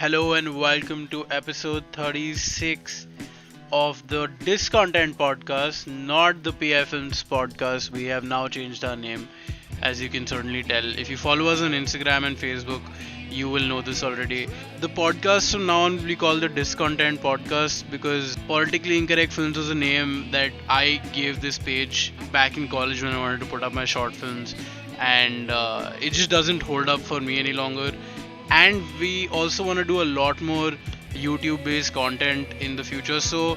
Hello and welcome to episode 36 of the DissContent podcast, not the P.I Films podcast. We have now changed our name, as you can certainly tell. If you follow us on Instagram and Facebook, you will know this already. The podcast from now on will be called the DissContent podcast because Politically Incorrect Films was a name that I gave this page back in college when I wanted to put up my short films, and it just doesn't hold up for me any longer. And we also want to do a lot more YouTube based content in the future. So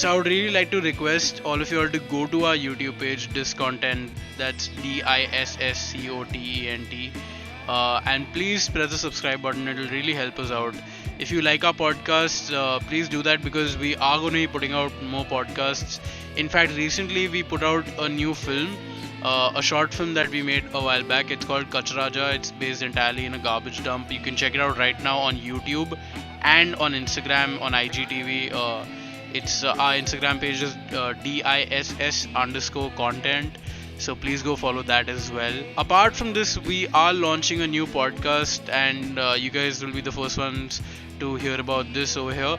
I would really like to request all of you all to go to our YouTube page, DissContent. That's DissContent. And please press the subscribe button. It'll really help us out. If you like our podcast, please do that because we are going to be putting out more podcasts. In fact, recently we put out a new film, a short film that we made a while back. It's called Kachraja. It's based entirely in a garbage dump. You can check it out right now on YouTube and on Instagram, on IGTV. It's our Instagram page is DISS underscore content. So please go follow that as well. Apart from this, we are launching a new podcast, and you guys will be the first ones to hear about this over here.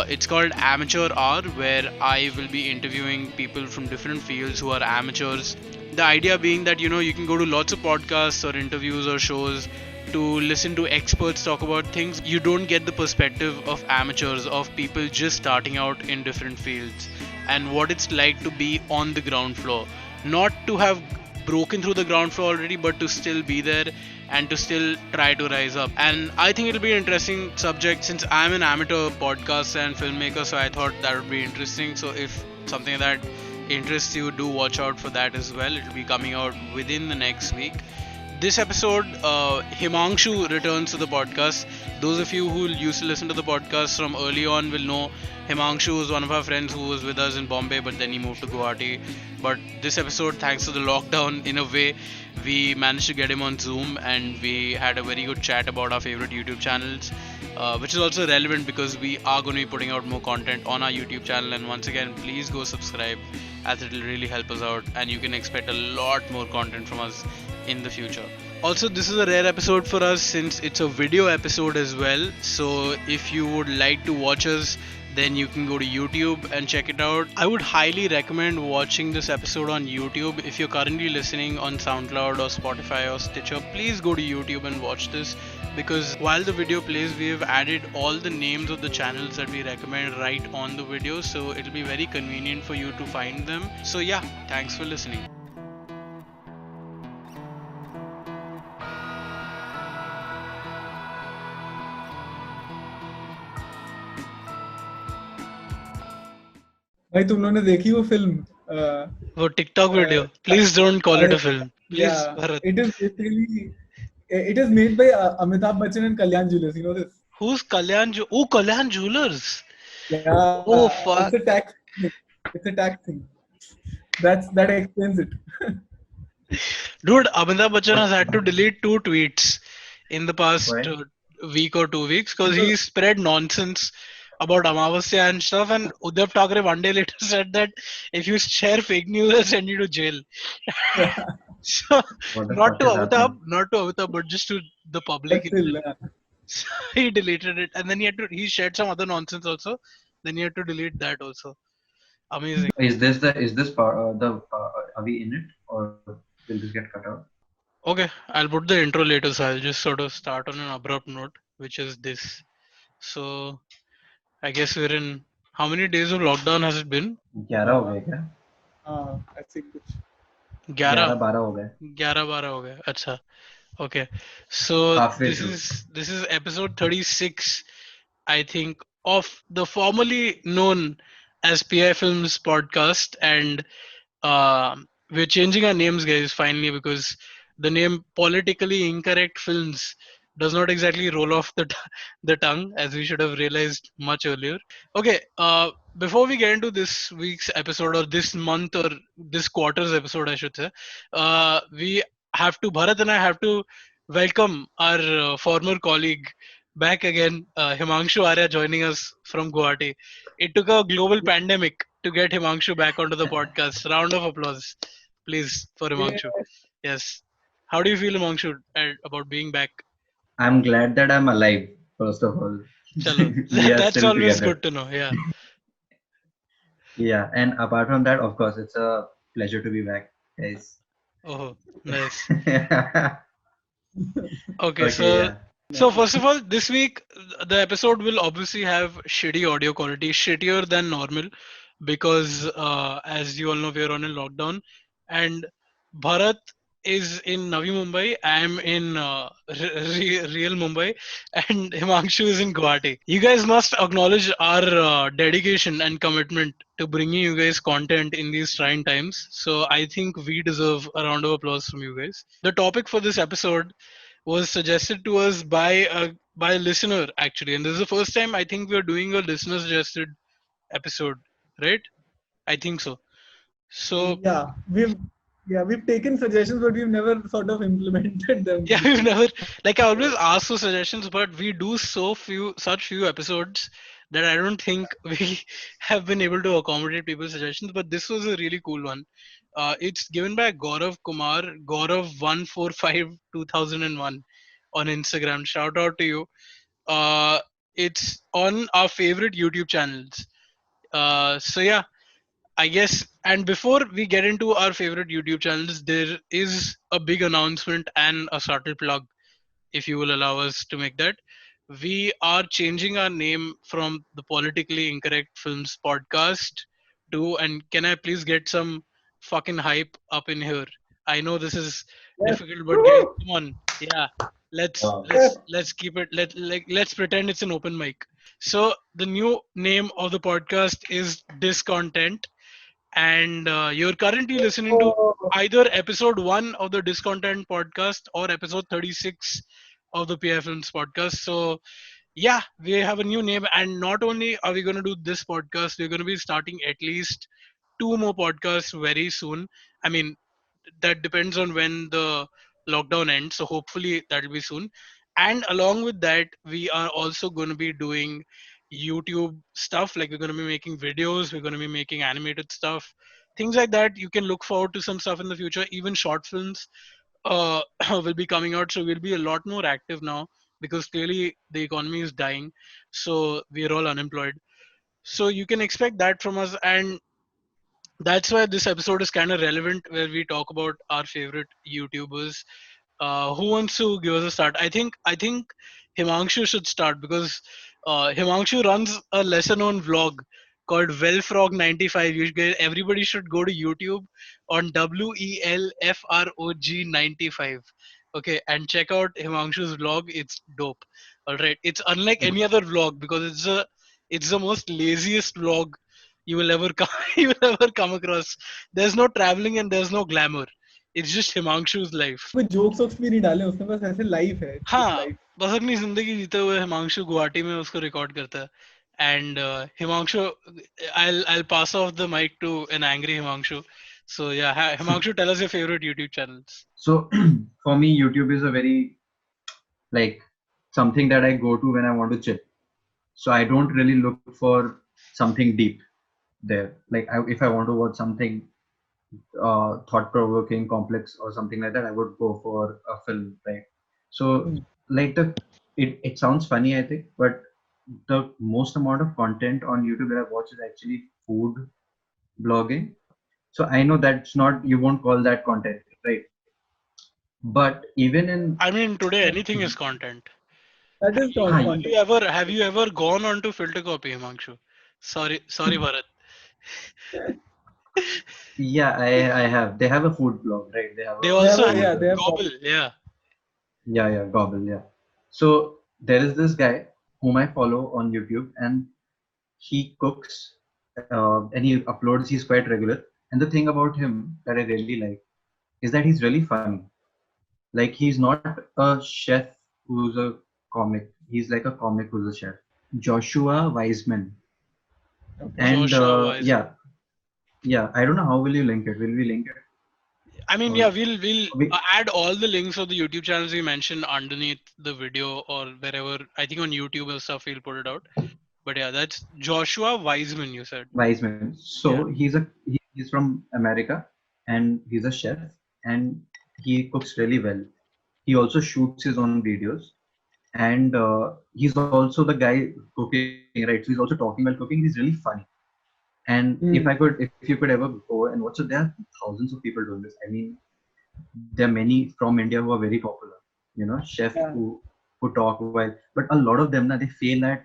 It's called Amateur Hour, where I will be interviewing people from different fields who are amateurs. The idea being that you can go to lots of podcasts or interviews or shows to listen to experts talk about things. You don't get the perspective of amateurs, of people just starting out in different fields, and what it's like to be on the ground floor. Not to have broken through the ground floor already, but to still be there and to still try to rise up. And I think it'll be an interesting subject since I'm an amateur podcaster and filmmaker, so I thought that would be interesting. So if something like that interests you, do watch out for that as well. It'll be coming out within the next week. This episode, Himangshu returns to the podcast. Those of you who used to listen to the podcast from early on will know Himangshu was one of our friends who was with us in Bombay, but then he moved to Guwahati. But this episode, thanks to the lockdown, in a way, we managed to get him on Zoom and we had a very good chat about our favorite YouTube channels, which is also relevant because we are going to be putting out more content on our YouTube channel. And once again, please go subscribe as it will really help us out, and you can expect a lot more content from us in the future. Also, this is a rare episode for us since it's a video episode as well. So if you would like to watch us, then you can go to YouTube and check it out. I would highly recommend watching this episode on YouTube. If you're currently listening on SoundCloud or Spotify or Stitcher, please go to YouTube and watch this, because while the video plays, we have added all the names of the channels that we recommend right on the video, so it'll be very convenient for you to find them. So yeah, thanks for listening. भाई तुम लोगों ने देखी वो film? वो TikTok video. Please don't call it a film. Please, Yeah, Bharat. it is basically it is made by Amitabh Bachchan and Kalyan Jewellers. You know this? Who's Kalyan? Oh, Kalyan Jewellers. Yeah. Oh fuck. It's a tax thing. That explains it. Dude, Amitabh Bachchan has had to delete 2 tweets in the past week or 2 weeks because he spread nonsense about Amavasya and stuff, and Uddhav Thackeray one day later said that if you share fake news, I'll send you to jail. So, not to Amitabh, but just to the public. But still, So he deleted it, and then he shared some other nonsense also. Then he had to delete that also. Amazing. Is this part are we in it or will this get cut out? Okay, I'll put the intro later, so I'll just sort of start on an abrupt note, which is this. So, I guess we're in. How many days of lockdown has it been? 11 हो गए क्या? I think कुछ 11 12 हो गए. 11-12 हो गए. अच्छा. Okay. So Halfway this through. this is episode 36, I think, of the formerly known as P.I Films podcast, and we're changing our names, guys, finally, because the name Politically Incorrect Films does not exactly roll off the tongue, as we should have realized much earlier. Okay, before we get into this week's episode, or this month, or this quarter's episode, I should say, Bharat and I have to welcome our former colleague back again, Himangshu Arya, joining us from Guwahati. It took a global pandemic to get Himangshu back onto the podcast. Round of applause, please, for Himangshu. Yes. How do you feel, Himangshu, about being back? I'm glad that I'm alive first of all. Chalo. We are That's still always together. good to know. Yeah. Yeah, and apart from that, of course, it's a pleasure to be back, guys. Oh, nice. Okay, Okay, so yeah. so first of all, this week the episode will obviously have shitty audio quality, shittier than normal, because as you all know, we are on a lockdown, and Bharat is in Navi Mumbai. I am in real Mumbai, and Himangshu is in Guwahati. You guys must acknowledge our dedication and commitment to bringing you guys content in these trying times. So I think we deserve a round of applause from you guys. The topic for this episode was suggested to us by a listener actually, and this is the first time I think we are doing a listener suggested episode, right? I think so. So Yeah, we've taken suggestions, but we've never sort of implemented them yeah, we've before. never, like, I always ask for suggestions, but we do such few episodes that I don't think we have been able to accommodate people's suggestions. But this was a really cool one. It's given by Gaurav Kumar, Gaurav1452001 on Instagram. Shout out to you. It's on our favorite YouTube channels. So yeah, I guess. And before we get into our favorite YouTube channels, there is a big announcement and a subtle plug, if you will allow us to make that. We are changing our name from the Politically Incorrect Films podcast to, and can I please get some fucking hype up in here? I know this is Yes. difficult, but guys, Woo! come on, yeah, let's Wow. let's let's keep it. Let's pretend it's an open mic. So the new name of the podcast is DissContent, and you're currently listening to Oh, either episode 1 of the DissContent podcast or episode 36 of the P.I Films podcast. So yeah, we have a new name, and not only are we going to do this podcast, we're going to be starting at least two more podcasts very soon. I mean, that depends on when the lockdown ends, so hopefully that'll be soon. And along with that, we are also going to be doing YouTube stuff, like we're going to be making videos, we're going to be making animated stuff, things like that. You can look forward to some stuff in the future. Even short films uh, will be coming out, so we'll be a lot more active now, because clearly the economy is dying, so we're all unemployed. So you can expect that from us, and that's why this episode is kind of relevant, where we talk about our favorite YouTubers. Who wants to give us a start? I think Himangshu should start, because Himangshu runs a lesser known vlog called Wellfrog 95. Everybody should go to YouTube on WELFROG 95. Okay, and check out Himangshu's vlog. It's dope. All right, it's unlike any other vlog, because it's the most laziest vlog you will ever come you will ever come across. There's no traveling and there's no glamour. It's just Himangshu's life. कोई jokes Woakes भी नहीं डाले उसने, बस ऐसे life है, just हाँ, life. बस अपनी जिंदगी जीते हुए हिमांशु गुवाहाटी में उसको रिकॉर्ड करता है. And Himangshu, I'll pass off the mic to an angry Himangshu. So yeah, Himangshu, tell us your favorite YouTube channels. So for me, YouTube is a very like something that I go to when I want to chill. So I don't really look for something deep there. Like if I want to watch something thought-provoking, complex, or something like that, I would go for a film, right? So like it sounds funny, I think, but the most amount of content on YouTube that I watch is actually food blogging. So I know that's not, you won't call that content, right? But even in I mean, today anything is content. That is Have you hi, have you content. ever have you ever gone on to filter copy, Himangshu? Sorry, Bharat. yeah, I have. They have a food blog, right? They have They a They have also a, have food. yeah, they have Gobble, yeah. Yeah, Gobble, yeah. So there is this guy whom I follow on YouTube, and he cooks and he uploads. He's quite regular. And the thing about him that I really like is that he's really funny. Like he's not a chef who's a comic. He's like a comic who's a chef. Joshua Wiseman. okay. And Joshua Wiseman. yeah, I don't know how will you link it. Will we link it? I mean, yeah, Or we'll we, add all the links of the YouTube channels we mentioned underneath the video, or wherever. I think on YouTube and stuff we'll put it out. But yeah, that's Joshua Wiseman. You said, Wiseman. yeah. So he's from America and he's a chef and he cooks really well. He also shoots his own videos and he's also the guy cooking, right? So he's also talking while cooking. He's really funny. And if you could ever go and watch, so there are thousands of people doing this. I mean, there are many from India who are very popular, chef Yeah. who talk while, but a lot of them now they fail at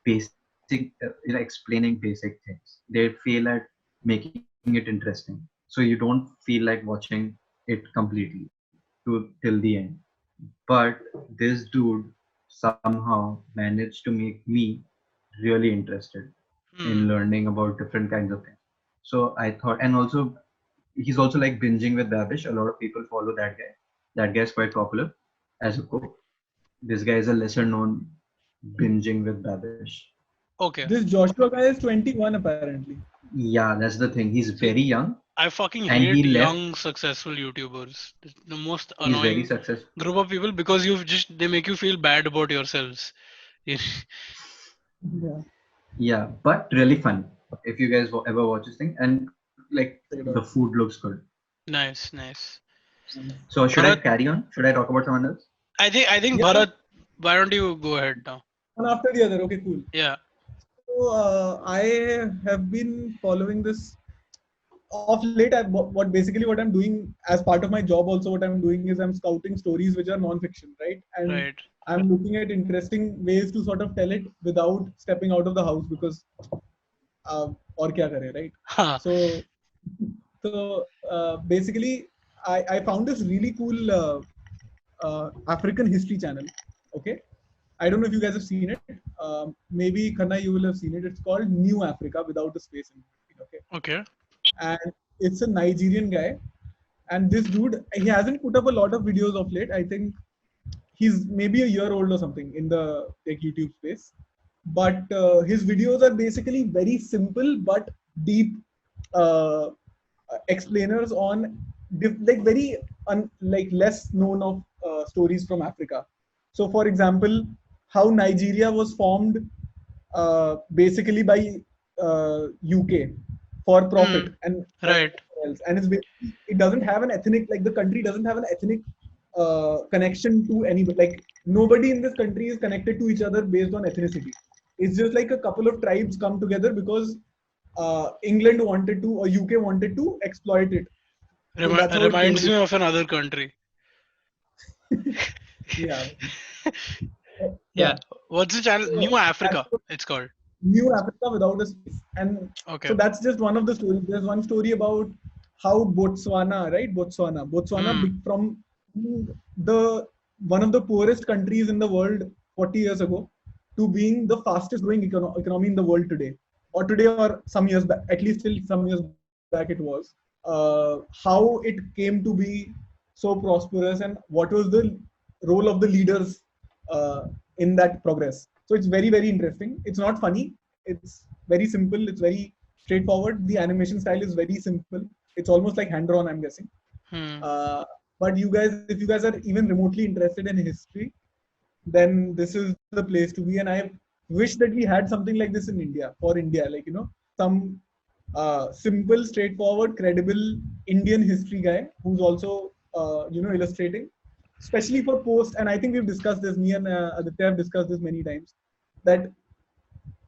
basic, explaining basic things. They fail at making it interesting. So you don't feel like watching it completely till the end. But this dude somehow managed to make me really interested in Hmm. learning about different kinds of things. So I thought, and also he's also like binging with Babish. A lot of people follow that guy. That guy is quite popular as a cook. This guy is a lesser known binging with Babish. Okay. This Joshua guy is 21 apparently. Yeah, that's the thing. He's See, very young I fucking and he hate left. young successful YouTubers. It's the most He's very annoying successful. group of people because they make you feel bad about yourselves. Yeah. Yeah, but really fun. If you guys ever watch this thing, and like the food looks good. Nice, nice. So should I Bharat, carry on? Should I talk about someone else? I think Yeah. Bharat, why don't you go ahead now? One after the other. Okay, cool. Yeah. So I have been following this of late. What I'm doing as part of my job also, what I'm doing is I'm scouting stories which are non-fiction, right? And Right. I'm looking at interesting ways to sort of tell it without stepping out of the house because और क्या करे, right? Ha. So basically, I found this really cool African history channel. Okay, I don't know if you guys have seen it. Maybe Khanna, you will have seen it. It's called New Africa without a space in between. Okay, Okay. and it's a Nigerian guy. And this dude, he hasn't put up a lot of videos of late. I think he's maybe a year old or something in the like YouTube space. But his videos are basically very simple but deep uh, explainers on like very like less known of stories from Africa. So, for example, how Nigeria was formed basically by UK for Hmm. profit and Right. else, and it doesn't have an ethnic, like the country doesn't have an ethnic connection to anybody. Like nobody in this country is connected to each other based on ethnicity. It's just like a couple of tribes come together because England wanted to or UK wanted to exploit it. So that's how it came Reminds to. me of another country. Yeah. Yeah. Yeah. What's the channel? So New that's Africa. It's called. New Africa without a space. And so Okay. that's just one of the stories. There's one story about how Botswana, right? Botswana Hmm. from the one of the poorest countries in the world 40 years ago to being the fastest growing economy in the world today. Or today or some years back, at least till some years back it was. How it came to be so prosperous and what was the role of the leaders in that progress. So it's very, very interesting. It's not funny. It's very simple. It's very straightforward. The animation style is very simple. It's almost like hand drawn, I'm guessing. Hmm. Uh, but if you guys are even remotely interested in history, then this is the place to be. And I wish that we had something like this in India for India, like, some simple, straightforward, credible Indian history guy who's also, illustrating, especially for post. And I think we've discussed this, me and Aditya have discussed this many times, that,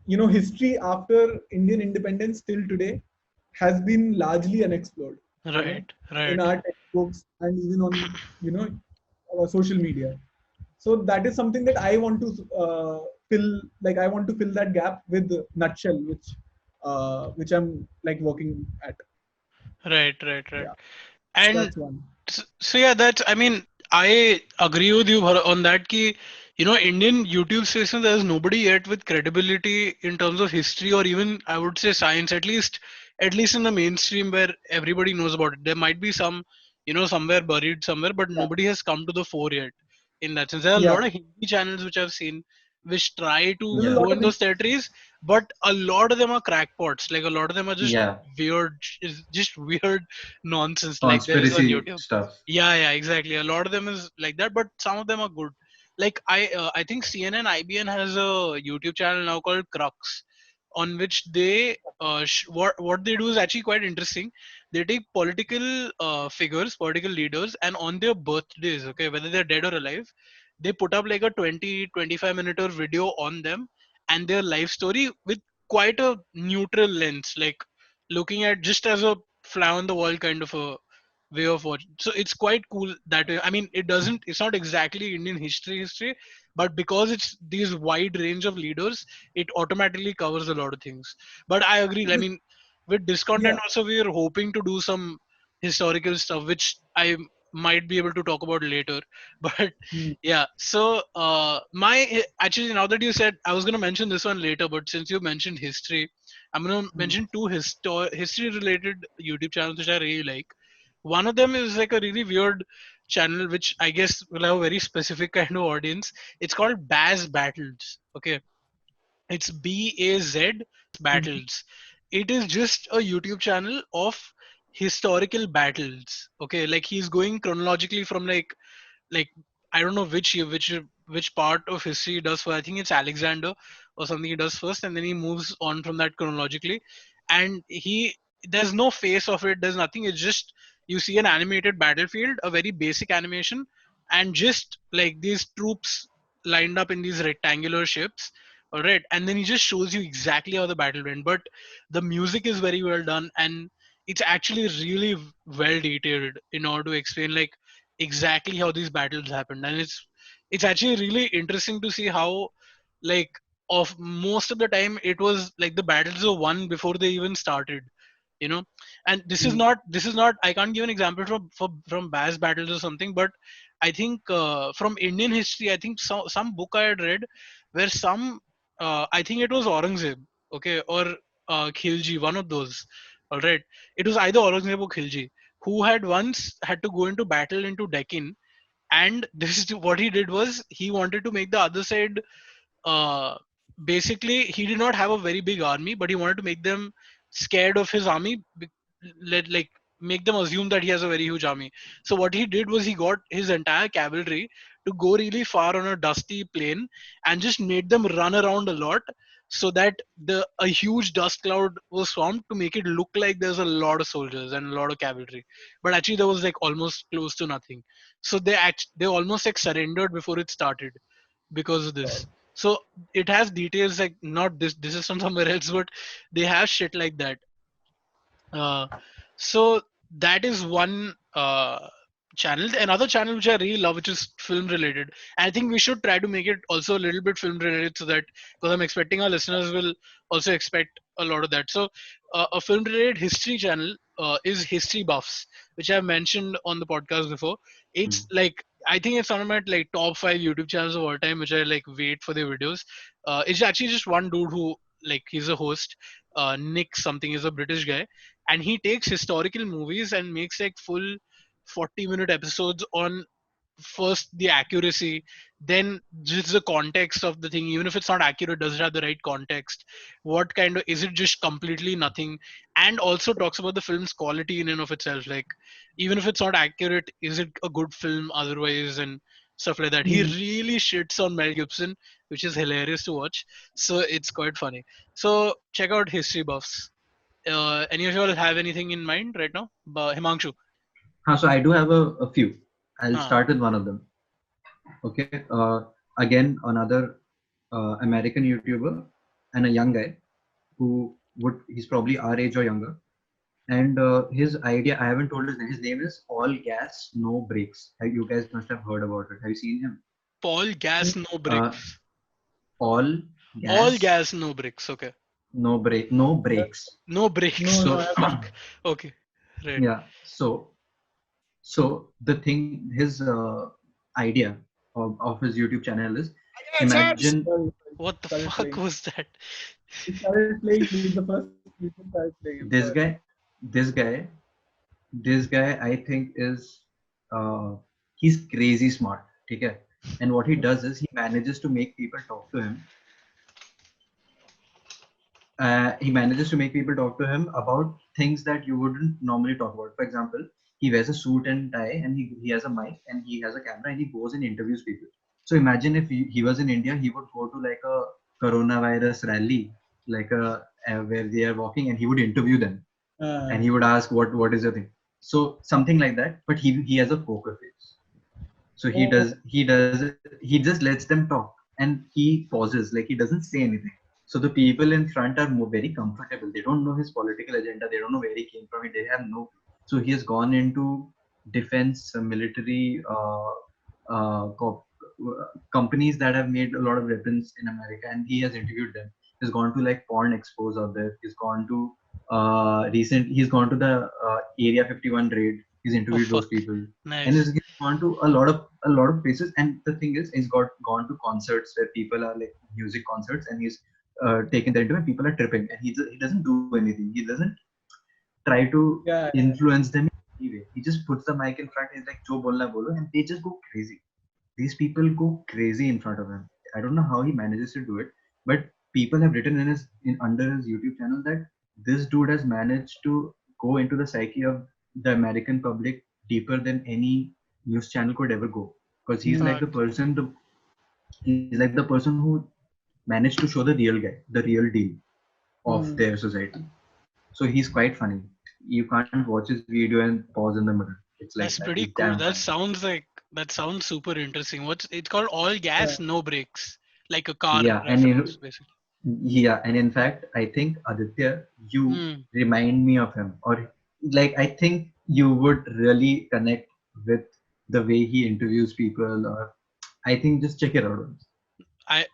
history after Indian independence till today has been largely unexplored, you know, Right. in Right. our textbooks and even on, social media. So that is something that I want to fill. Like I want to fill that gap with Nutshell, which I'm like working at. Right. Right. Right. Yeah, And that's one. so yeah, that's. I mean, I agree with you on that. Ki, Indian YouTube station, there's nobody yet with credibility in terms of history or even I would say science. At least in the mainstream where everybody knows about it. There might be some, somewhere buried somewhere, but Yeah, nobody has come to the fore yet. In that sense, there are a lot yeah. of Hindi channels which I've seen which try to There's a Yeah, go lot in of those territories, but a lot of them are crackpots. Like a lot of them are just yeah, weird, is just weird nonsense like there is on conspiracy YouTube. stuff. Yeah, exactly. A lot of them is like that, but some of them are good. Like I think CNN IBN has a YouTube channel now called Crux, on which they what they do is actually quite interesting. They take political figures, political leaders, and on their birthdays, okay, whether they're dead or alive, they put up like a 20-25 minute video on them and their life story with quite a neutral lens, like looking at just as a fly on the wall kind of a way of watching. So it's quite cool that way. I mean, it's not exactly Indian history, but because it's these wide range of leaders, it automatically covers a lot of things. But I agree. I mean, with DissContent Yeah. also, we are hoping to do some historical stuff, which I might be able to talk about later. But Hmm. yeah, so my actually, now that you said, I was gonna mention this one later, but since you mentioned history, I'm gonna Hmm. mention two history related YouTube channels which I really like. One of them is like a really weird channel which I guess will have a very specific kind of audience. It's called Baz Battles. Okay, it's BAZ Hmm. Battles. It is just a YouTube channel of historical battles. Okay, like he's going chronologically from like I don't know which part of history he does first. I think it's Alexander or something he does first, and then he moves on from that chronologically. And there's no face of it. There's nothing. It's just you see an animated battlefield, a very basic animation, and just like these troops lined up in these rectangular ships. All right, and then he just shows you exactly how the battle went. But the music is very well done, and it's actually really well detailed in order to explain like exactly how these battles happened. And it's actually really interesting to see how like of most of the time it was like the battles were won before they even started, you know. And Hmm. this is not I can't give an example from Bass battles or something, but I think from Indian history, I think some book I had read where some I think it was Aurangzeb, okay, or Khilji, one of those. All right, it was either Aurangzeb or Khilji who had once had to go into battle into Deccan, and this is what he did was he wanted to make the other side uh, basically he did not have a very big army, but he wanted to make them scared of his army, like make them assume that he has a very huge army. So what he did was he got his entire cavalry to go really far on a dusty plain and just made them run around a lot, so that the a huge dust cloud was formed to make it look like there's a lot of soldiers and a lot of cavalry, but actually there was like almost close to nothing. So they almost like surrendered before it started because of this. So it has details like not this is from somewhere else, but they have shit like that. uh, so that is one channel. Another channel which I really love, which is film related. I think we should try to make it also a little bit film related, so that because I'm expecting our listeners will also expect a lot of that. So a film related history channel is History Buffs, which I've mentioned on the podcast before. It's like I think it's one of my like top 5 YouTube channels of all time, which I like wait for their videos. It's actually just one dude who like he's a host. Nick something is a British guy, and he takes historical movies and makes like full 40-minute episodes on first the accuracy, then just the context of the thing. Even if it's not accurate, does it have the right context? What kind of is it just completely nothing? And also talks about the film's quality in and of itself. Like even if it's not accurate, is it a good film otherwise and stuff like that. He Hmm. really shits on Mel Gibson, which is hilarious to watch. So it's quite funny. So check out History Buffs. Any of you all have anything in mind right now? Himangshu. So I do have a few. I'll Ah, start with one of them. Okay. Again, another American YouTuber and a young guy who he's probably our age or younger. And his idea, I haven't told his name. His name is All Gas, No Brakes. You guys must have heard about it. Have you seen him? Paul Gas, no Uh, bricks. all All Gas, gas, no bricks. Okay. no brakes. No brakes. No, no, I So haven't. Fuck. Okay. Right. yeah, so the thing, his idea of his YouTube channel is, imagine Sorry, sorry. What the Started fuck playing. was that? It started playing. He's the first. You can start playing. I'm this sorry. guy, this guy, this guy, I think is he's crazy smart. Okay, and what he does is he manages to make people talk to him. He manages to make people talk to him about things that you wouldn't normally talk about. For example, he wears a suit and tie, and he has a mic and he has a camera, and he goes and interviews people. So imagine if he was in India, he would go to like a coronavirus rally, like where they are walking, and he would interview them, and he would ask what is your thing. So something like that, but he has a poker face. So Oh, he just lets them talk, and he pauses, like he doesn't say anything. So the people in front are very comfortable. They don't know his political agenda. They don't know where he came from. They have no. So he has gone into defense, military, companies that have made a lot of weapons in America, and he has interviewed them. He's gone to like porn expos out there. He's gone to He's gone to the Area 51 raid. He's Oh interviewed those fuck. people, and Nice. he's gone to a lot of places. And the thing is, he's got gone to concerts where people are like music concerts, and he's taken that into and people are tripping, and he doesn't do anything. He doesn't try to yeah. influence them in any way. He just puts the mic in front. He's like, "Jo bolna bolo," and they just go crazy. These people go crazy in front of him. I don't know how he manages to do it, but people have written in under his YouTube channel that this dude has managed to go into the psyche of the American public deeper than any news channel could ever go. Because he's Hmm. like he's like the person who managed to show the real guy, the real deal of Hmm. their society. So he's quite funny. You can't watch his video and pause in the middle. It's like That's that. He's pretty damn cool. funny. That sounds super interesting. What's it's called? All Yeah. gas, no brakes, like a car Yeah, and reference, basically. yeah, and in fact, I think Aditya, you Hmm. remind me of him, or like I think you would really connect with the way he interviews people, or I think just check it out once. I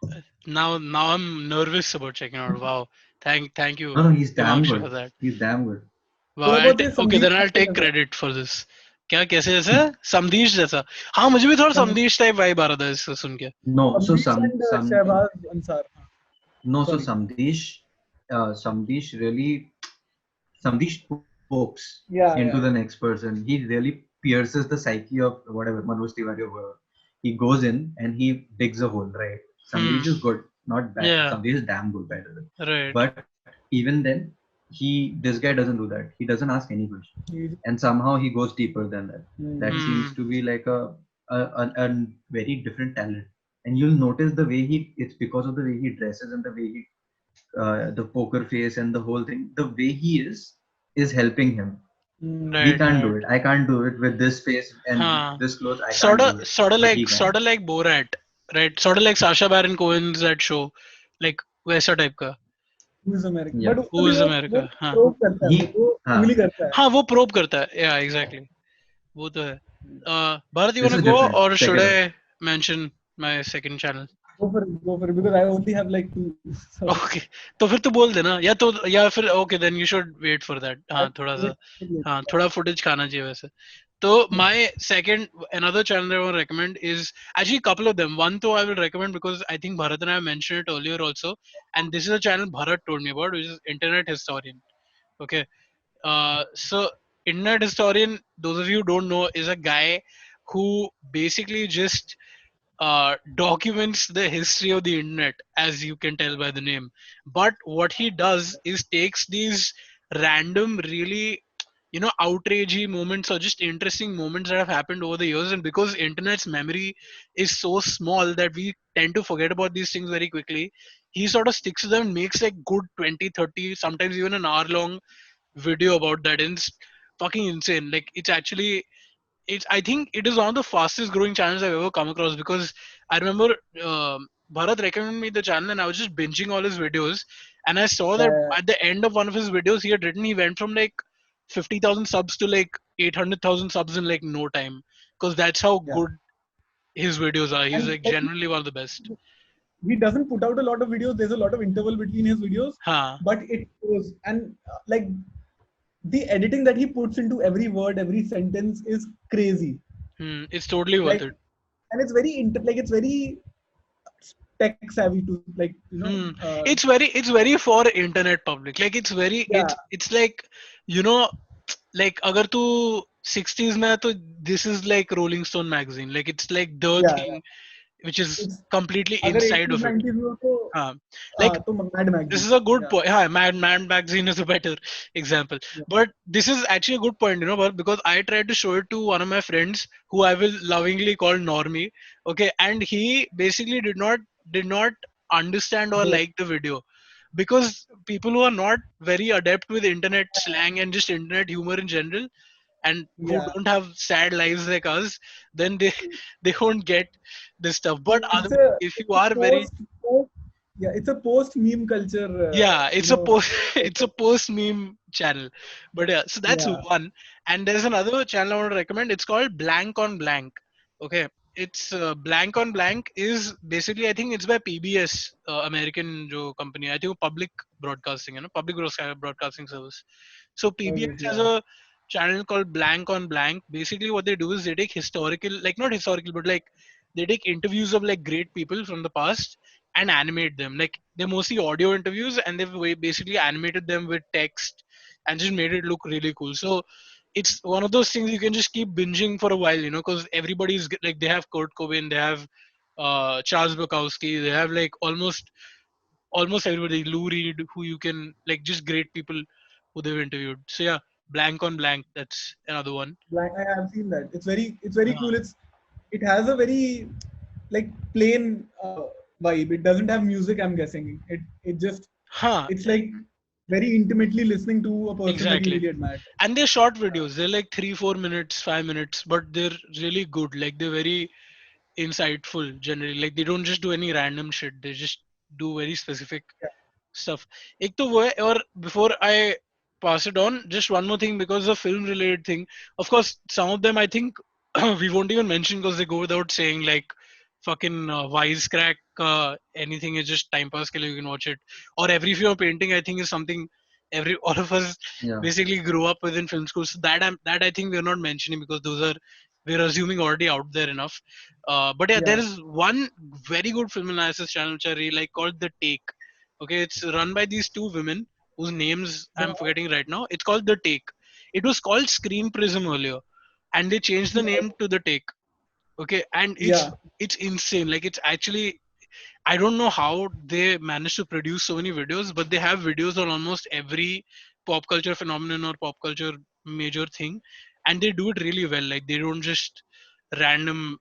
now I'm nervous about checking out. Wow. Thank No, you, no, he's damn Himangshu, for good. that. He's damn good. Wow. What about this Okay, Sandeep then I'll Patel take as well? credit for this. क्या कैसे जैसा समदीश जैसा हाँ मुझे भी थोड़ा Sam- समदीश type vibe आ रहा था इससे सुन के No, so Samdeep and Shehbaz Ansar. no, so Sorry. Samdesh pokes Yeah, into yeah. the next person. He really pierces the psyche of whatever Manoj Tiwari or whoever. He goes in and he digs a hole, right? hmm Samdesh is good, not bad. yeah Samdesh is damn good, by the way. right But even then, this guy doesn't do that. He doesn't ask any question, He's, and somehow he goes deeper than that. That hmm. seems hmm to be like a very different talent. And you'll notice the way it's because of the way he dresses and the way the poker face and the whole thing, the way he is helping him. Hmm. We right can't do right it. I can't do it with this face and हाँ this clothes. I sort can't of do it, sort of but like he sort can. of like Borat, right? Sort of like Sacha Baron Cohen's that show, like वैसा type का. Who is American? But Yeah, उसमें Who भी is वो America? हाँ probe करता है he. वो उंगली Uh, करता है. हाँ वो प्रोब करता है. Yeah, exactly. वो तो है. Bharat, you this wanna is go different. or Check should it out. I mention my second channel? Go for it because I only have like two. So Okay, तो फिर तो बोल देना या फिर okay then you should wait for that. I हाँ थोड़ा सा wait. हाँ थोड़ा footage खाना चाहिए वैसे. So my second another channel that I want to recommend is actually a couple of them. One though I will recommend because I think Bharat and I mentioned it earlier also, and this is a channel Bharat told me about, which is Internet Historian. Okay, so Internet Historian, those of you who don't know, is a guy who basically just documents the history of the internet, as you can tell by the name. But what he does is takes these random, really, outragey moments or just interesting moments that have happened over the years. And because internet's memory is so small that we tend to forget about these things very quickly, he sort of sticks to them and makes like good 20, 30, sometimes even an hour long video about that. And it's fucking insane. Like, it's actually I think it is one of the fastest growing channels I've ever come across because I remember Bharat recommended me the channel and I was just binging all his videos and I saw that Uh, at the end of one of his videos he went from like 50,000 subs to like 800,000 subs in like no time because that's how yeah, good his videos are. He's and like like, generally one of the best. he doesn't put out a lot of videos. There's a lot of interval between his videos, Huh. but it goes and like the editing that he puts into every word, every sentence is crazy. It's totally worth Like, it. and it's very like it's very tech savvy to like Hmm. It's very for internet public. Like yeah, it's like you know like अगर तू 60s में है तो this is like Rolling Stone magazine. Like it's like the yeah. thing which is It's completely अगर inside 80s of it. 90s में हो तो हाँ. Like तो Mad this Magazine. is a good Yeah, point. Yeah, Man magazine is a better example. yeah, But this is actually a good point, because I tried to show it to one of my friends who I will lovingly call Normie. Okay, and he basically did not understand or yeah. like the video because people who are not very adept with internet slang and just internet humor in general and who Yeah. don't have sad lives like us, then they they won't get this stuff. But It's otherwise, a if you it's a are very post yeah, it's a post meme culture. yeah, You it's a know. post it's a post meme channel. But yeah, so that's Yeah. one. And there's another channel I want to recommend. It's called Blank on Blank. Okay, it's Blank on Blank is basically, I think it's by PBS, American jo company. I think public broadcasting, public broadcasting service. So PBS Okay. has Yeah. a channel called Blank on Blank. Basically, what they do is they take historical, like not historical, but like they take interviews of like great people from the past and animate them. Like they're mostly audio interviews, and they've basically animated them with text and just made it look really cool. So it's one of those things you can just keep binging for a while, because everybody's like they have Kurt Cobain, they have Charles Bukowski, they have like almost everybody, Lou Reed, who you can like just great people who they've interviewed. So yeah, Blank on Blank, that's another one. Blank, I have seen that. It's very Uh, cool. It has a very like plain vibe. It doesn't have music. I'm guessing it just huh, it's like very intimately listening to a person that you exactly. really admire. And they're short videos. They're like 3-4 minutes, 5 minutes, but they're really good. Like they're very insightful generally. Like they don't just do any random shit. They just do very specific Yeah, stuff. एक तो वो है, और before I pass it on, just one more thing because of film related thing. Of course, some of them I think we won't even mention because they go without saying, like fucking wisecrack. Anything is just time pass ke liye you can watch it. Or every film painting I think is something every all of us Yeah. basically grew up with in film school. So that I think we're not mentioning because those are we're assuming already out there enough. But yeah, there yeah. is one very good film analysis channel which I really like called The Take. Okay, it's run by these two women whose names The I'm forgetting right now. It's called The Take. It was called Screen Prism earlier, and they changed the name to The Take. Okay, and yeah. it's insane. Like it's actually, I don't know how they managed to produce so many videos, but they have videos on almost every pop culture phenomenon or pop culture major thing, and they do it really well. Like they don't just random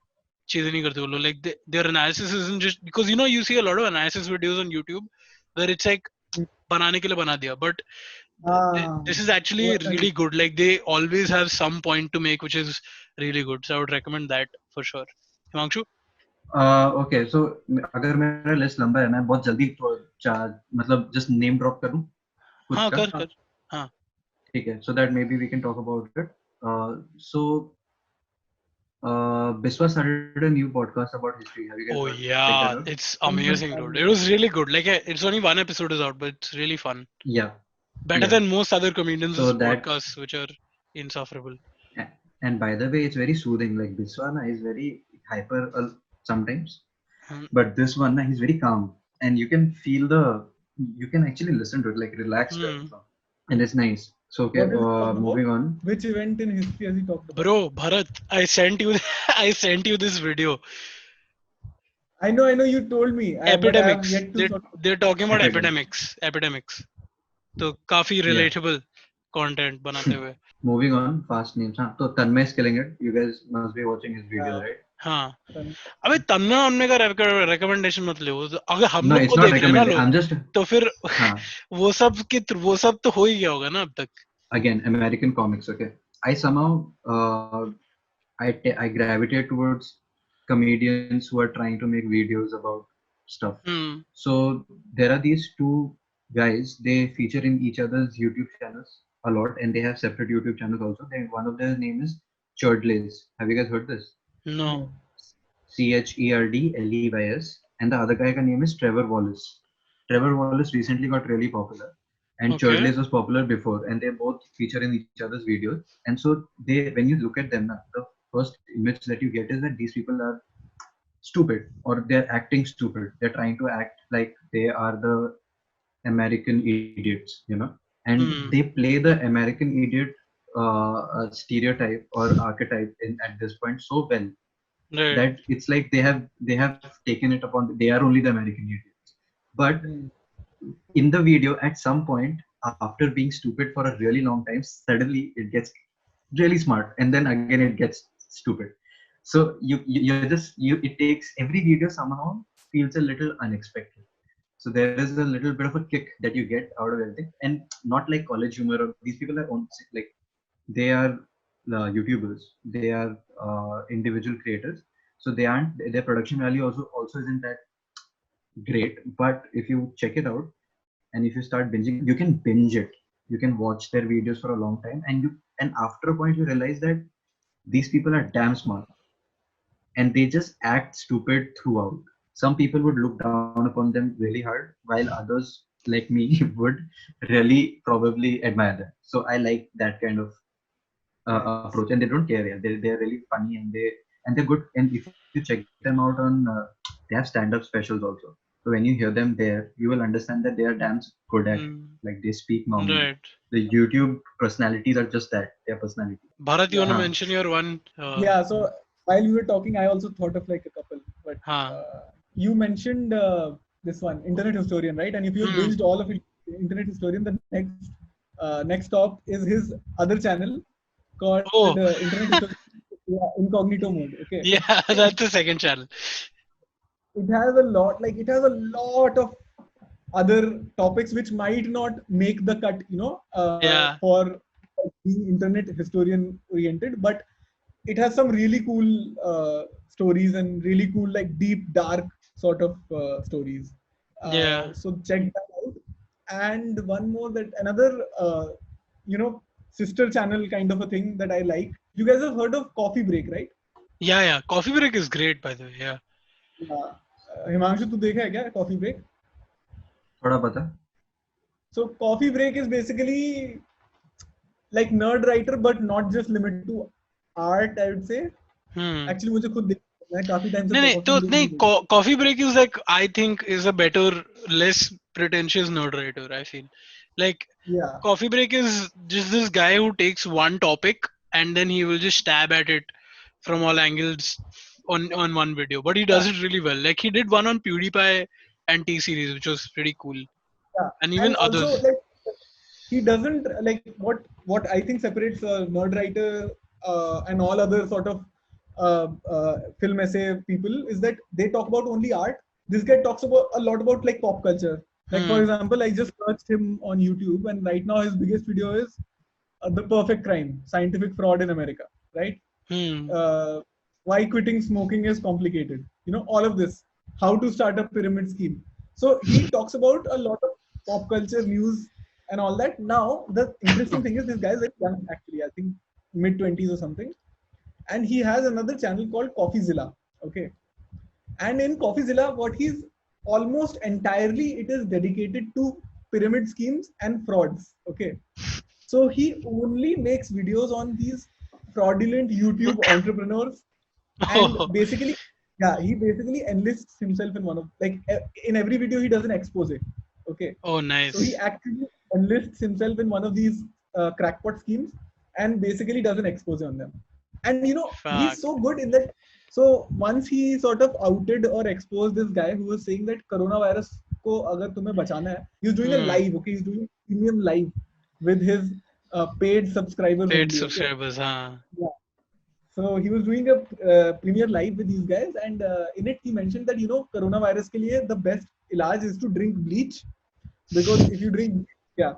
चीजें नहीं करते वो लोग. Like their analysis isn't just because you see a lot of analysis videos on YouTube where it's like बनाने के लिए बना दिया, but Ah, this is actually what really good. Like they always have some point to make, which is really good. So I would recommend that for sure. Himangshu? Okay so अगर मेरा list लंबा है मैं बहुत जल्दी मतलब just name drop करूं कुछ हाँ का कर कर हाँ. ठीक है so that maybe we can talk about it so Biswa started a new podcast about history. Have you guys Oh heard check yeah, that out? it's I'm amazing, dude. It was really good. Like it's only one episode is out, but it's really fun. Yeah, Better yeah. than most other comedians' So that podcasts, which are insufferable. and by the way, it's very soothing. Like Biswa na, is very hyper sometimes, Hmm. but this one na, he's very calm, and you can actually listen to it like relaxed, Hmm. and it's nice. So okay, What is it talked about? moving on. Which event in history has he talked about? Bro, Bharat, I sent you I sent you this video. I know you told me, but I have Epidemics. yet to sort of. They're talking about Epidemics. epidemics. तो काफी Yeah. relatable content बनाते हुए. Moving on, fast names. Huh? So Tanmay is killing it. You guys must be watching his videos, right? हाँ. अबे तन्ना उन्ने का recommendation मत ले. अगर हम No, लोग it's को not देख रहे हैं ना recommended. लोग, I'm just तो फिर huh. वो सब तो हो ही गया होगा ना अब तक. Again American comics. Okay, I somehow I gravitate towards comedians who are trying to make videos about stuff. Hmm. So there are these two guys. They feature in each other's YouTube channels a lot, and they have separate YouTube channels also. One of their name is Churdlays. Have you guys heard this? No. No. Cherdleys, and the other guy ka name is Trevor Wallace. Trevor Wallace recently got really popular, and Okay. Churdlays was popular before, and they both feature in each other's videos. And so when you look at them, the first image that you get is that these people are stupid or they're acting stupid. They're trying to act like they are the American idiots, and Hmm. they play the American idiot stereotype or archetype at this point so well Right. that it's like they have taken it upon they are only the American idiots. But Hmm. in the video, at some point, after being stupid for a really long time, suddenly it gets really smart, and then again it gets stupid. So you're just it takes every video somehow feels a little unexpected. So there is a little bit of a kick that you get out of everything, and not like college humor. Or these people are on like they are YouTubers. They are individual creators, so they aren't, their production value also isn't that great. But if you check it out and if you start binging, you can binge it. You can watch their videos for a long time, and after a point you realize that these people are damn smart and they just act stupid throughout. Some people would look down upon them really hard, while others, like me, would really probably admire them. So I like that kind of Nice. approach, and they don't care. Yeah. They're really funny, and they're good. And if you check them out on, they have stand-up specials also. So when you hear them there, you will understand that they are damn good at, Mm, like, they speak normally. right. The YouTube personalities are just that, their personality. Bharat, you want to Yeah. Huh. mention your one? Yeah. So while you were talking, I also thought of like a couple. But Huh. you mentioned this one, Internet Historian, right? And if you have Hmm. binged all of it, Internet Historian, the next stop is his other channel called Oh, Internet Historian, yeah, Incognito Mode. Okay. yeah, that's the second channel. It has a lot of other topics which might not make the cut, Yeah, for being internet historian oriented, but it has some really cool stories and really cool, like, deep dark sort of stories. yeah, So check that out. And one more, that another you know sister channel kind of a thing that I like. You guys have heard of Coffee Break, right? yeah. Coffee break is great, by the way. Yeah. Yeah. Himangshu, तू देखा है क्या Coffee Break? थोड़ा बता. So Coffee Break is basically like nerd writer, but not just limited to art, I would say. Hmm. Actually मुझे खुद मैं काफी टाइम से No, no, Coffee तो Break नहीं, नहीं देखा. coffee break is like, I think, is a better, less pretentious nerd writer. I feel like Yeah, coffee break is just this guy who takes one topic and then he will just stab at it from all angles on one video. But he yeah, does it really well. Like he did one on PewDiePie and T series, which was pretty cool, yeah. and And even also, others. like, he doesn't, like, what I think separates a nerd writer and all other sort of film essay people is that they talk about only art. This guy talks about a lot about, like, pop culture. Like, for Hmm. example, I just searched him on YouTube, and right now his biggest video is The Perfect Crime: Scientific Fraud in America. Right? Hmm. uh, why quitting smoking is complicated. All of this, how to start a pyramid scheme. So he talks about a lot of pop culture news and all that. Now, the interesting thing is this guy is very young, actually, I think mid 20s or something. And he has another channel called CoffeeZilla. Okay. And in CoffeeZilla, what he's almost entirely, it is dedicated to pyramid schemes and frauds. Okay. So he only makes videos on these fraudulent YouTube entrepreneurs, and Oh, basically, yeah, he basically enlists himself in one of, like, in every video he does an expose. Okay, oh, so he nice. actually enlists himself in one of these crackpot schemes and basically does an expose on them. And he's Fuck. so good in that. So once he sort of outed or exposed this guy who was saying that coronavirus को अगर तुम्हें बचाना है, he's doing a Hmm. live. Okay, he's doing premium live with his paid subscribers Paid only. Okay, subscribers, huh? yeah. So he was doing a premiere live with these guys, and in it he mentioned that coronavirus के लिए the best इलाज is to drink bleach, because if you drink, yeah,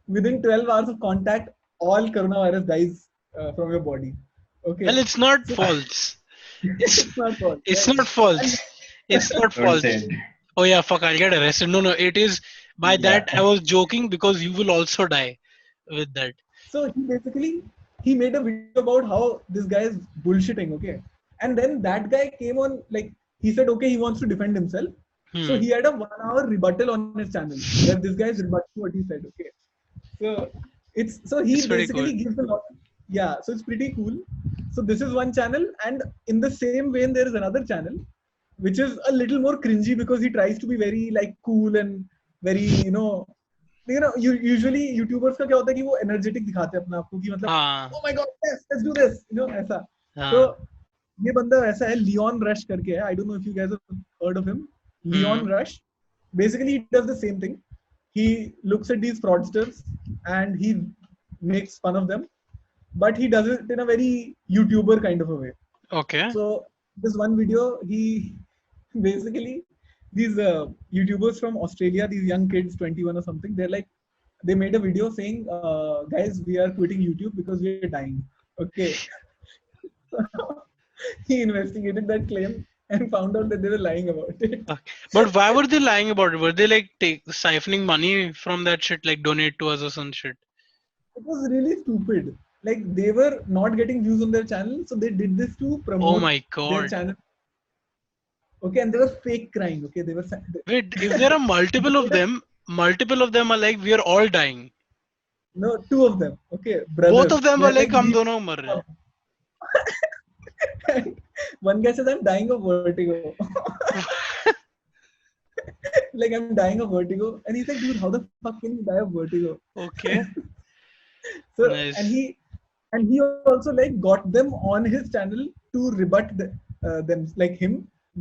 within 12 hours of contact, all coronavirus dies from your body. Well, Okay, it's not so false. It's it's not false, it's right? not And false. It's not Don't say false. it. Oh yeah, fuck, I'll get arrested. No, no, it is. By Yeah. that, I was joking because you will also die with that. so he made a video about how this guy is bullshitting. Okay, and then that guy came on, like, he said, okay, he wants to defend himself. So Hmm. he had a 1 hour rebuttal on his channel where this guy is rebutting what he said. Okay, so he It's pretty cool. basically gives a lot. Yeah, so it's pretty cool. So this is one channel, and in the same vein, there is another channel which is a little more cringy because he tries to be very, like, cool and very, usually YouTubers का क्या होता है कि वो energetic दिखाते हैं अपने आप को कि मतलब, हाँ, oh my god, yes, let's do this, ऐसा. तो हाँ. ये बंदा ऐसा है, लियोन रश करके है. I don't know if you guys have heard of him. Hmm. Leon Rush. Basically, he does the same thing. He looks at these fraudsters and he makes fun of them, but he does it in a very YouTuber kind of a way. Okay. So this one video, he basically, these YouTubers from Australia, these young kids, 21 or something, they're like, they made a video saying, guys, we are quitting YouTube because we are dying. Okay. He investigated that claim and found out that they were lying about it. Okay. But why were they lying about it? Were they like siphoning money from that shit, like donate to us or some shit? It was really stupid. Like they were not getting views on their channel, so they did this to Oh promote my their god. channel. Okay, and they were fake crying. Okay, they were. Wait, if there are multiple of them are like, we are all dying. No, two of them. Okay, Both brothers. of them were They're like, like हम these. दोनों मर रहे हैं. One guy says, "I'm dying of vertigo." Like I'm dying of vertigo, and he's like, "Dude, how the fuck can you die of vertigo?" Okay, So nice. and he also like got them on his channel to rebut them like him,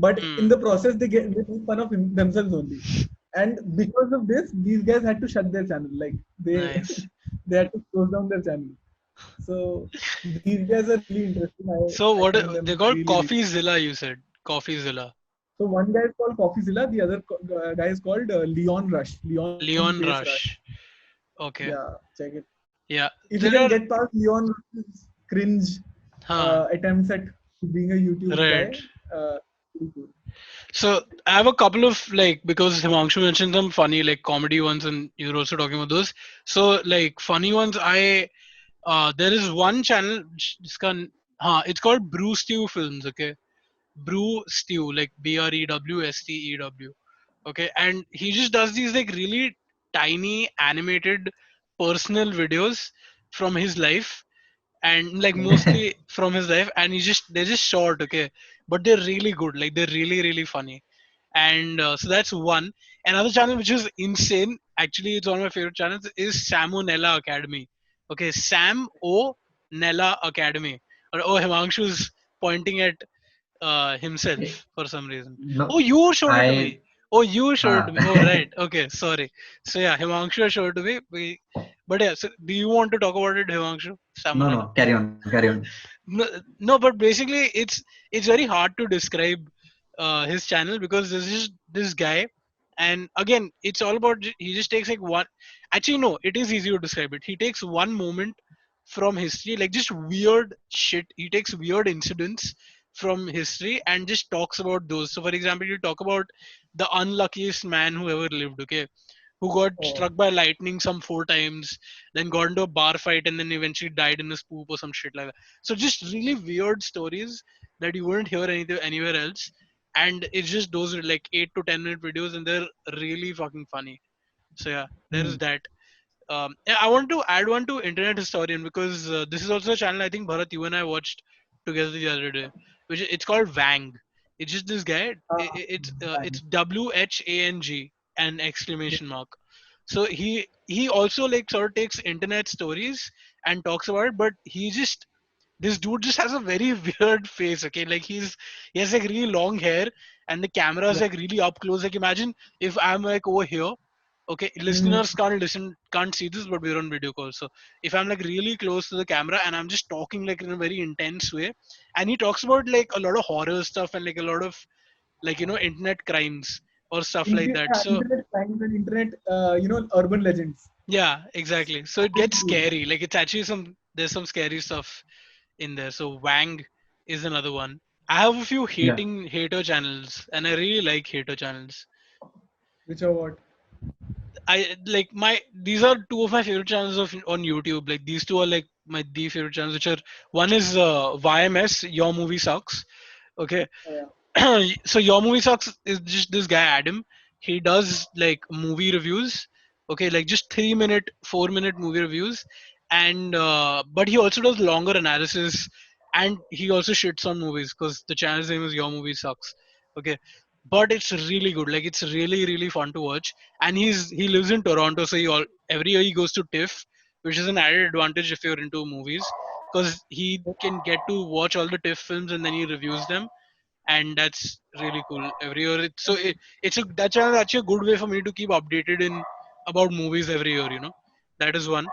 but in Hmm. the process they make fun of themselves only, and because of this these guys had to shut their channel, like they Nice. they had to close down their channel. So these guys are really interesting. So I what find they them called really, really. CoffeeZilla? You said CoffeeZilla. So one guy is called CoffeeZilla, the other guy is called Leon Rush, Leon Leon Space Rush. Rush. Okay. Yeah, check it. Yeah. If you There can are. get past Leon Rush's cringe Huh. attempts at being a YouTube Right. guy, pretty cool. So I have a couple of like, because Himangshu mentioned some funny like comedy ones, and you're also talking about those. So like funny ones, there is one channel. It's called Brew Stew Films. Okay, Brew Stew, like BREWSTEW. Okay, and he just does these like really tiny animated personal videos from his life, and like mostly from his life, and they're just short. Okay, but they're really good, like they're really really funny. And so that's one. Another channel which is insane, actually it's one of my favorite channels, is Samonella Academy. Okay, Sam O Nella Academy. Oh, Himangshu's pointing at himself for some reason. Oh, No, you showed it to I me. Oh, you showed it to me. Oh, uh, right. Okay, sorry. So yeah, Himangshu showed it to me. But yeah, so do you want to talk about it, Himangshu? no, Samonella. no, carry on, carry on. No, no, but basically it's very hard to describe his channel, because there's just this guy, and again it's all about he just takes like one. Actually, no, it is easy to describe it. He takes one moment from history, like just weird shit. He takes weird incidents from history and just talks about those. So, for example, you talk about the unluckiest man who ever lived. Okay, who got Oh, struck by lightning some 4 times, then got into a bar fight, and then eventually died in his poop or some shit like that. So just really weird stories that you wouldn't hear anywhere else. And it's just those are like 8 to 10 minute videos, and they're really fucking funny. So yeah, there is hmm. that. Yeah, I want to add one to Internet Historian, because this is also a channel I think Bharat, you and I watched together the other day, it's called Wang. It's just this guy. It's Fine. WHANG, an exclamation mark. So he also like sort of takes internet stories and talks about it, but this dude just has a very weird face. Okay, like he has like really long hair, and the camera is Yeah. like really up close. Like imagine if I'm like over here. Okay, Hmm. listeners can't see this, but we're on video call. So if I'm like really close to the camera and I'm just talking like in a very intense way, and he talks about like a lot of horror stuff and like a lot of like internet crimes or stuff like that. So Internet crimes and internet, urban legends. yeah, exactly. So it Pretty gets cool. scary. Like it's actually there's some scary stuff in there. So Wang is another one. I have a few Yeah, hater channels, and I really like hater channels. Which are what? I like my these are two of my favorite channels on YouTube. Like these two are like my the favorite channels, which are one is YMS, Your Movie Sucks. Okay, Yeah. so Your Movie Sucks is just this guy Adam. He does like movie reviews. Okay, like just 3 minute, 4 minute movie reviews, and but he also does longer analysis, and he also shits on movies because the channel's name is Your Movie Sucks. Okay, but it's really good. Like it's really really fun to watch, and he lives in Toronto, so every year he goes to TIFF, which is an added advantage if you're into movies, because he can get to watch all the TIFF films and then he reviews them, and that's really cool every year. That channel is actually a good way for me to keep updated in about movies every year. That is one.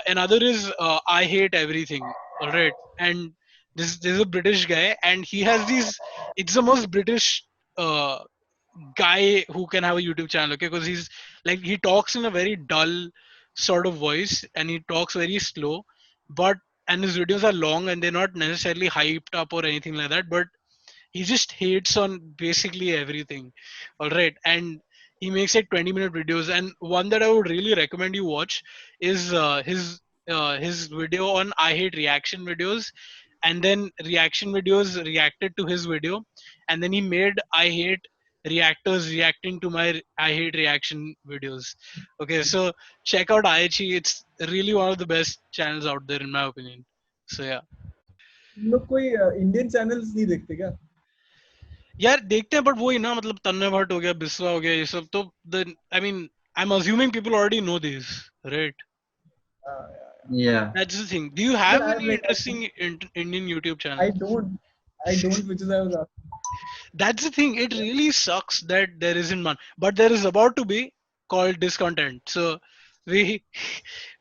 Another is I Hate Everything. All right, and this is a British guy, and he has these. It's the most British uh, guy who can have a YouTube channel. Okay, because he talks in a very dull, sort of voice, and he talks very slow, but and his videos are long and they're not necessarily hyped up or anything like that, but he just hates on basically everything. All right, and he makes like 20-minute videos, and one that I would really recommend you watch is his video on I hate reaction videos, and then reaction videos reacted to his video, and then he made I hate reactors reacting to my I hate reaction videos. Okay, so check out IHE. It's really one of the best channels out there in my opinion. So yeah. तुम लोग कोई Indian channels नहीं देखते क्या? यार देखते हैं, but वही ना, मतलब तन्मय भट्ट हो गया, बिस्वा हो गया, ये सब तो I mean I am assuming people already know this, right? Yeah. That's the thing. Do you Even have I any like interesting Indian YouTube I channels? don't I don't, which is I was asking. That's the thing. It really sucks that there isn't one, but there is about to be, called DissContent. So we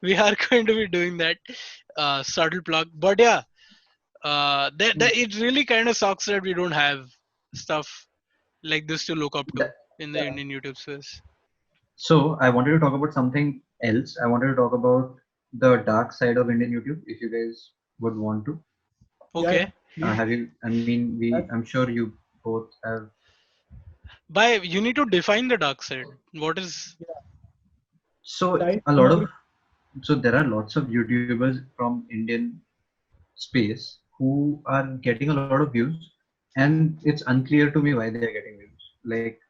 we are going to be doing that, subtle plug. But yeah, that it really kind of sucks that we don't have stuff like this to look up to That, in the Yeah. Indian YouTube space. so I wanted to talk about something else. I wanted to talk about the dark side of Indian YouTube, if you guys would want to. Yeah, Okay. please. Have you? I mean, That's, I'm sure you both have. By you need to define the dark side. What is? yeah. So Dive a lot deeper. of, so there are lots of YouTubers from Indian space who are getting a lot of views, and it's unclear to me why they are getting views. Like,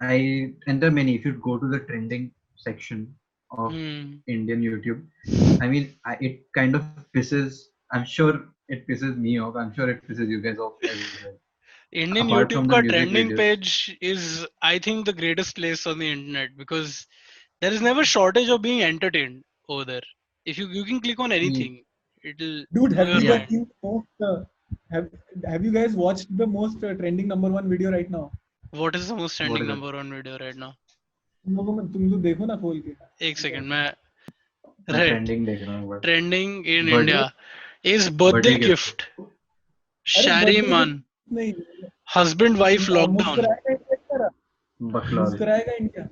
and there are many. If you go to the trending section of Hmm. Indian YouTube, I mean, it kind of pisses. I'm sure it pisses me off. I'm sure it pisses you guys off as well. Indian Apart from YouTube the का music trending videos, page is, I think, the greatest place on the internet because there is never shortage of being entertained over there. If you can click on Ye- anything, it'll Dude, blow have your you yeah. guys mind. seen the most? Have Have you guys watched the most trending number one video right now? What is the most What trending is it? number one video right now? तुम लोग देखो ना खोल के. एक second, मैं मैं right. trending देख रहा हूँ but Trending in birthday India is birthday birthday gift gift. अरे Shari birthday gift man, नहीं. husband wife lockdown. मुस्कुराएगा इंडिया करा. बकलौल. मुस्कुराएगा इंडिया.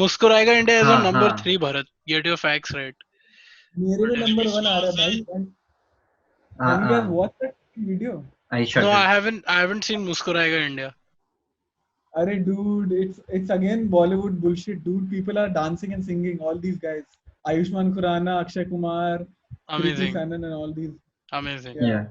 मुस्कुराएगा इंडिया is हाँ on number हाँ 3. Bharat, get your facts right. मेरे में नंबर 1 आ रहा है भाई. And have you guys हाँ. watched that video? I No, shut it. I haven't seen Muskuraiga India. Arey dude, it's again Bollywood bullshit, dude. People are dancing and singing. All these guys, Ayushmann Khurrana, Akshay Kumar, Kriti Amazing, Sanon, and all these. amazing. Yeah. Yeah.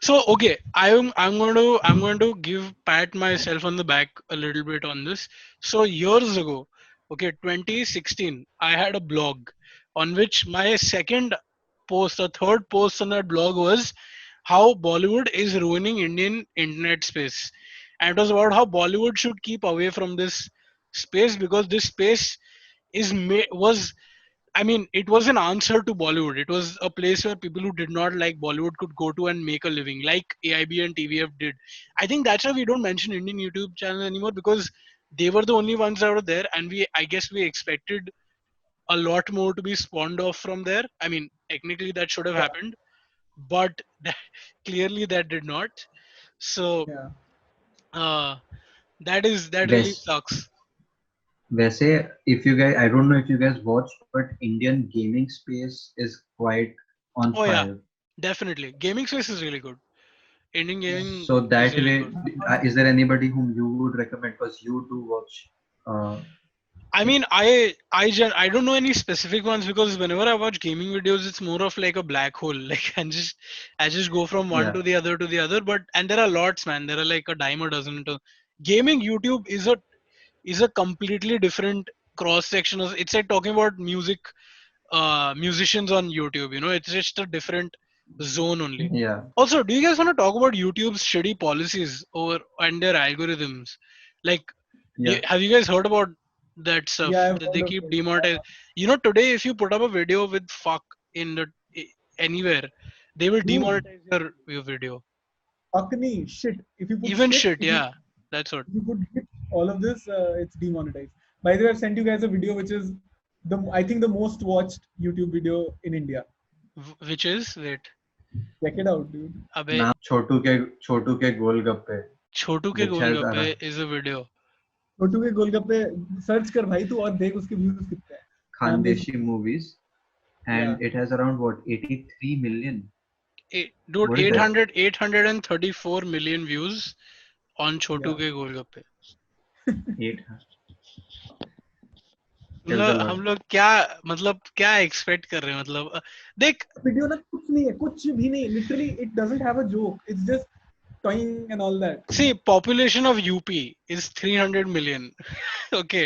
So okay, I'm going to give pat myself on the back a little bit on this. So years ago, okay, 2016, I had a blog on which my second post or third post on that blog was how Bollywood is ruining Indian internet space, and it was about how Bollywood should keep away from this space because this space was, I mean, it was an answer to Bollywood. It was a place where people who did not like Bollywood could go to and make a living, like AIB and TVF did. I think that's why we don't mention Indian YouTube channels anymore because they were the only ones that were there, and I guess, we expected a lot more to be spawned off from there. I mean, technically that should have Yeah. happened, but clearly that did not. So Yeah. uh, that really Wes, sucks. वैसे if you guys, I don't know if you guys watch, but Indian gaming space is quite on Oh yeah, fire. definitely. Gaming space is really good. Indian gaming So is that really way, good. is there anybody whom you would recommend? Because you do watch. I mean, I don't know any specific ones because whenever I watch gaming videos, it's more of like a black hole. Like I just go from one Yeah. to the other to the other. But and there are lots, man. There are like a dime a dozen. Gaming YouTube is a completely different cross section of. It's like talking about musicians on YouTube. You know, it's just a different zone only. Yeah. Also, do you guys want to talk about YouTube's shitty policies over and their algorithms? Like, Yeah. have you guys heard about that stuff Yeah, I've that they heard of keep it. demonetizing? You know, today if you put up a video with fuck in anywhere, they will Dude, demonetize your video. Akni, shit. If you put Even shit, shit, yeah, that's what. if you put hit, all of this, it's demonetized. By the way, I've sent you guys a video which is I think the most watched YouTube video in India. Which is wait, Check it out, dude. अबे नाम छोटू के गोलगप्पे, छोटू के which has golgappe around is a video. छोटू के गोलगप्पे search कर भाई तू और देख उसके व्यूज कितने हैं. Khandeshi. Khandeshi movies, Yeah. and it has around what 83 million. Dude, What is that? 834 million views on Chotu Yeah. के गोलगप्पे. 8 tells a मतलब lot. हम लोग क्या मतलब क्या एक्सपेक्ट कर रहे हैं मतलब देख Video ना कुछ नहीं है, कुछ भी नहीं. Literally, it doesn't have a joke. It's just toying and all that. see population of UP is 300 million. Okay,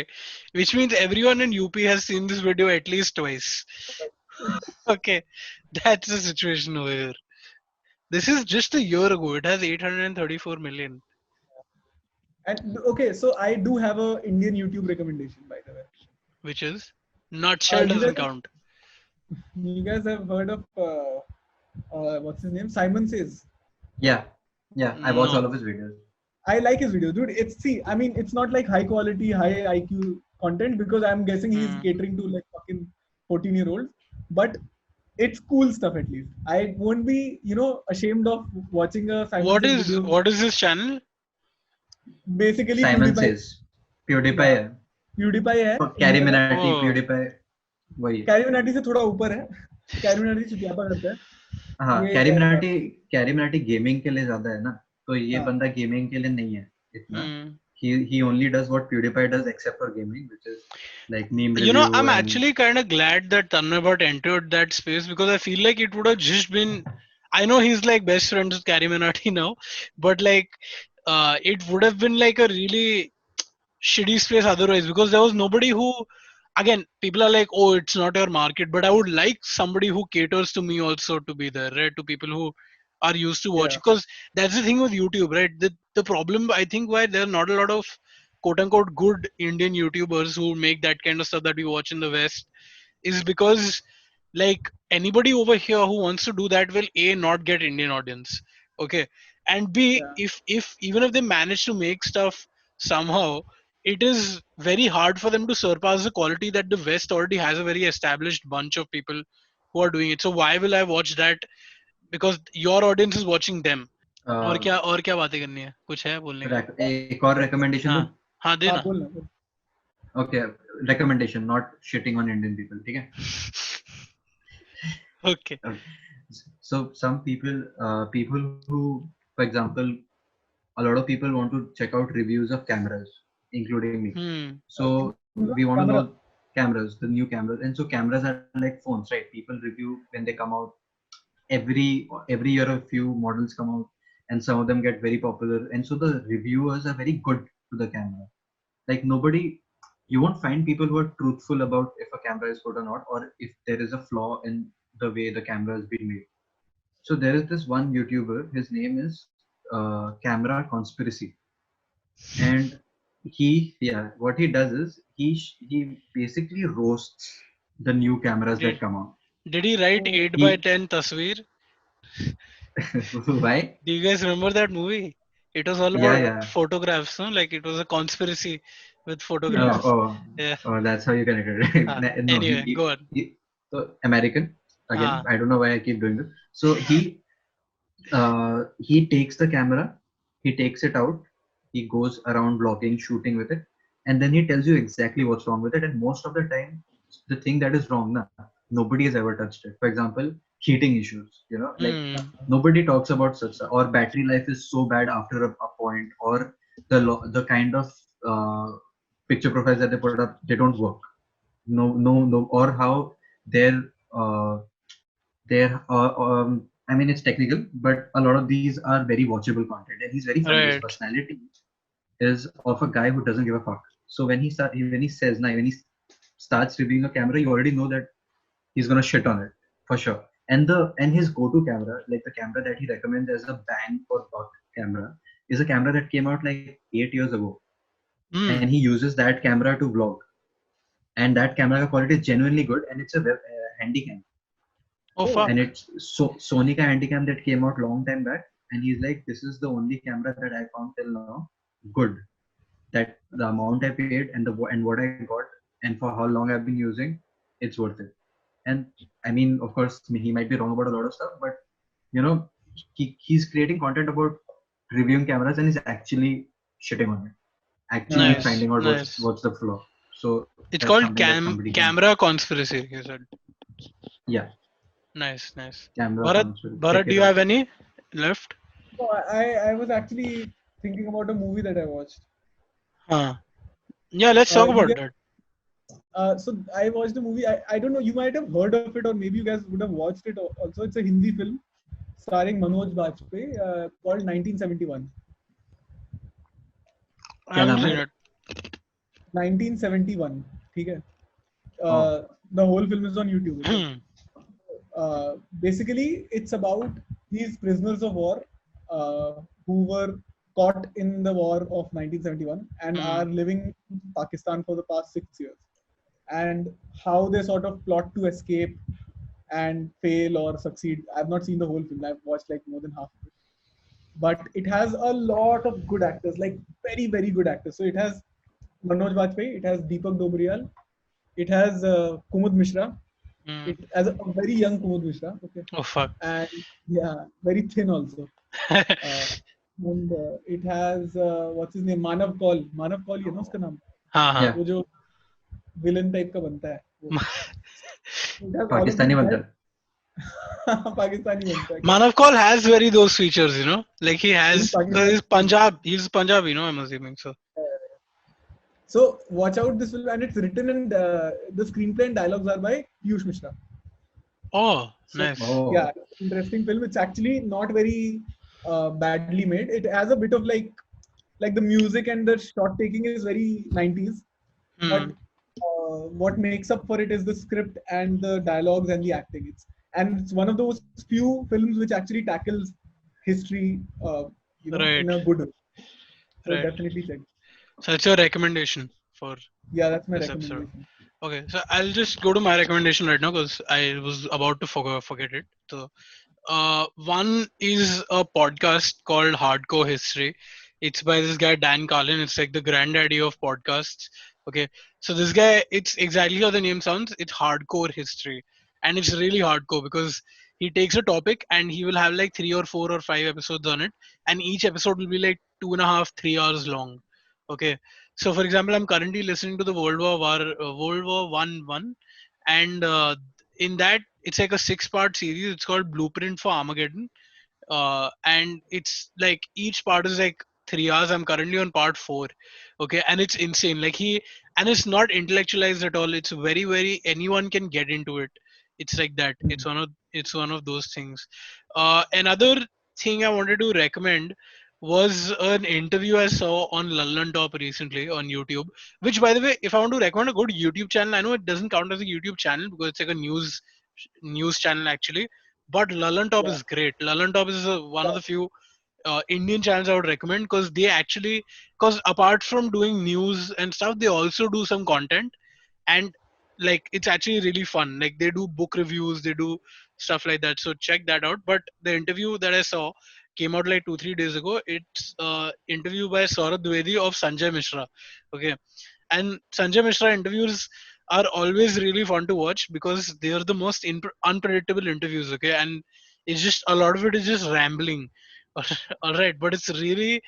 which means everyone in UP has seen this video at least twice. Okay, that's the situation over here. This is just a year ago. It has 834 million, And okay, so I do have a Indian YouTube recommendation, by the way. which is nutshell You doesn't guys, count. you guys have heard of what's his name? Simon Says. Yeah, yeah. I watch all No. of his videos. I like his videos, dude. I mean, it's not like high quality, high IQ content because I'm guessing he's Hmm. catering to like fucking 14-year-olds. But it's cool stuff at least. I won't be, ashamed of watching a Simon Says video. What is this channel? Basically, Simon PewDiePie. Says. PewDiePie Yeah, है. PewDiePie है Carrie India का. Minati, Oh. PewDiePie वही है. Carry Minati से थोड़ा ऊपर है. Carry Minati चुतियापा करता है. हाँ, ये कैरी मिनाटी गेमिंग के लिए ज्यादा है ना, तो ये हाँ. बंदा गेमिंग के लिए नहीं है इतना. Hmm. He only does what PewDiePie does except for gaming, which is like meme You know, review I'm and actually kind of glad that Tanmay Bhatt entered that space because I feel like it would have just been. I know he's like best friends with Carrie Minati now, but like, it would have been like a really shitty space otherwise because there was nobody who. Again, people are like, oh, it's not your market, but I would like somebody who caters to me also to be there, right? To people who are used to Yeah. watching, because that's the thing with YouTube, right? The problem I think why there are not a lot of quote unquote good Indian YouTubers who make that kind of stuff that we watch in the West is because like anybody over here who wants to do that will a not get Indian audience, okay, and b Yeah. if even if they manage to make stuff somehow, it is very hard for them to surpass the quality that the West already has a very established bunch of people who are doing it. So why will I watch that? Because your audience is watching them. uh, और क्या बातें करनी है, कुछ है बोलने के लिए? एक और recommendation हाँ दूं? हाँ हाँ देना. बोल ना. Okay, recommendation, not shitting on Indian people, ठीक है? Okay. So some people who, for example, a lot of people want to check out reviews of cameras, including me. So we want to Camera. know cameras, the new cameras, and so cameras are like phones, right? People review when they come out. Every year a few models come out, and some of them get very popular, and so the reviewers are very good to the camera. Like nobody, you won't find people who are truthful about if a camera is good or not, or if there is a flaw in the way the camera has been made. So there is this one YouTuber, his name is Camera Conspiracy, and what he does is he basically roasts the new cameras that Did come out. did he write 8 by He 10 tasveer? why? Do you guys remember that movie? It was all Yeah, about Yeah. yeah. photographs, no? Like it was a conspiracy with Oh, photographs. oh, Yeah. oh, that's how you connected it. No, Anyway, go on. so American again. Ah. I don't know why I keep doing this. So he takes the camera, he takes it out, he goes around vlogging, shooting with it, and then he tells you exactly what's wrong with it. And most of the time, the thing that is wrong, nobody has ever touched it. For example, heating issues. Like nobody talks about such stuff. Or battery life is so bad after a point, or the kind of picture profiles that they put up, they don't work. No, or how their uh, I mean, it's technical, but a lot of these are very watchable content, and he's very funny. His Right. personality is of a guy who doesn't give a fuck. So when he starts reviewing a camera, you already know that he's gonna shit on it for sure. And his go-to camera, like the camera that he recommends as a bang for buck camera, is a camera that came out like 8 years ago, and he uses that camera to vlog. And that camera quality is genuinely good, and it's a handy cam. Oh fuck. And it's Sony ka Handycam that came out long time back, and he's like, this is the only camera that I found till now good, that the amount I paid and what I got and for how long I've been using, it's worth it. And I mean, of course, he might be wrong about a lot of stuff, but he's creating content about reviewing cameras, and he's actually shitting on it, actually Nice. finding out Nice. what's the flaw. So It's that's called something that somebody can. Camera Conspiracy, you said. Yeah, Nice, nice. camera Bharat, console. Bharat, Check do it you out. have any left? So I was actually thinking about a movie that I watched. Huh. Yeah, let's talk You about guys, that. so I watched a movie. I don't know. You might have heard of it, or maybe you guys would have watched it also. It's a Hindi film starring Manoj Bajpayee called 1971. I क्या haven't नाम है? seen So it. 1971. ठीक है. Oh, The whole film is on YouTube. Okay. Hmm. Basically, it's about these prisoners of war who were caught in the war of 1971 and Hmm. are living in Pakistan for the past 6 years, and how they sort of plot to escape and fail or succeed. I've not seen the whole film. I've watched like more than half of it, but it has a lot of good actors, like very very good actors. So it has Manoj Bajpayee, it has Deepak Dobriyal, it has Kumud Mishra, Hmm. it as a very young Kumud Mishra, okay, Oh fuck. and yeah, very thin also. Uh, and it has what's his name, Manav Kaul, you know उसका नाम, हाँ हाँ. yeah, वो जो villain type का बनता है वो. It has all of Pakistani these बनता guys. है. Pakistani बनता है, correct. Manav Kaul has very those features, like he He's has, because Pakistani. He's Punjab, I'm assuming so. So watch out this film, and it's written and the screenplay and dialogues are by Piyush Mishra. Oh, So nice. yeah, Oh, interesting film. It's actually not very badly made. It has a bit of like the music and the shot taking is very 90s, but Hmm. what makes up for it is the script and the dialogues and the acting. It's one of those few films which actually tackles history, in Right, a good way. So right. definitely check. So it's your recommendation for Yeah, that's my this episode. recommendation. Okay, so I'll just go to my recommendation right now because I was about to forget it. So, one is a podcast called Hardcore History. It's by this guy Dan Carlin. It's like the granddaddy of podcasts. Okay, so this guy, it's exactly how the name sounds. It's hardcore history, and it's really hardcore because he takes a topic and he will have like 3 or 4 or 5 episodes on it, and each episode will be like 2.5, 3 hours long. Okay, so for example, I'm currently listening to the World War One, and in that it's like a 6-part series. It's called Blueprint for Armageddon, and it's like each part is like 3 hours. I'm currently on part 4. Okay, and it's insane. Like and it's not intellectualized at all. It's very very anyone can get into it. It's like that. It's one of those things. Another thing I wanted to recommend was an interview I saw on London Top recently on YouTube. Which, by the way, if I want to recommend a good YouTube channel, I know it doesn't count as a YouTube channel because it's like a news channel actually, but Lullen Top Yeah, is great. Lullen Top is one of yeah, the few Indian channels I would recommend because apart from doing news and stuff, they also do some content, and like it's actually really fun. Like they do book reviews, they do stuff like that. So check that out. But the interview that I saw came out like 2-3 days ago. It's interview by Saurabh Dwivedi of Sanjay Mishra. Okay, and Sanjay Mishra interviews are always really fun to watch because they are the most unpredictable interviews. Okay, and it's just a lot of it is just rambling. All right, but it's really